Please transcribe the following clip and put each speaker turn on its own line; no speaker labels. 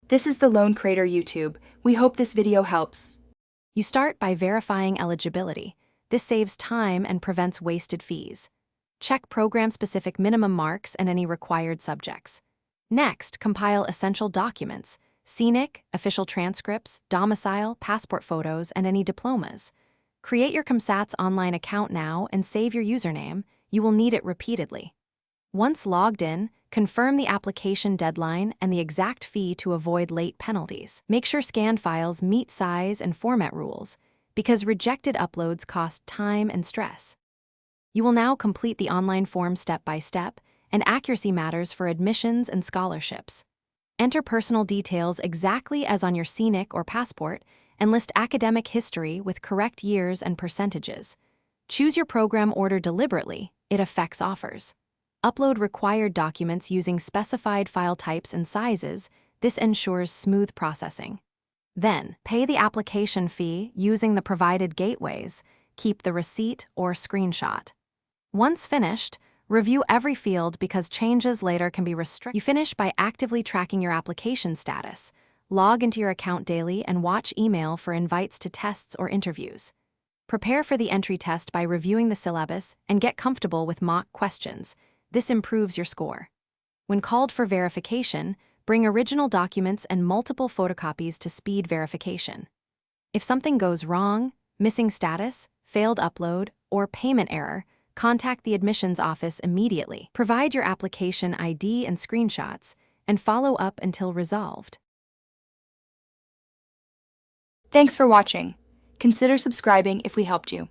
This is the Loan Creator YouTube. We hope this video helps.
You start by verifying eligibility. This saves time and prevents wasted fees. Check program-specific minimum marks and any required subjects. Next, compile essential documents: scenic, official transcripts, domicile, passport photos, and any diplomas. Create your Comsats online account now and save your username. You will need it repeatedly. Once logged in, confirm the application deadline and the exact fee to avoid late penalties. Make sure scanned files meet size and format rules, because rejected uploads cost time and stress. You will now complete the online form step by step, and accuracy matters for admissions and scholarships. Enter personal details exactly as on your scenic or passport, and list academic history with correct years and percentages. Choose your program order deliberately; it affects offers. Upload required documents using specified file types and sizes. This ensures smooth processing. Then, pay the application fee using the provided gateways. Keep the receipt or screenshot. Once finished, review every field because changes later can be restricted. You finish by actively tracking your application status. Log into your account daily and watch email for invites to tests or interviews. Prepare for the entry test by reviewing the syllabus and get comfortable with mock questions. This improves your score. When called for verification, bring original documents and multiple photocopies to speed verification. If something goes wrong, missing status, failed upload, or payment error, contact the admissions office immediately. Provide your application ID and screenshots, and follow up until resolved.
Thanks for watching. Consider subscribing if we helped you.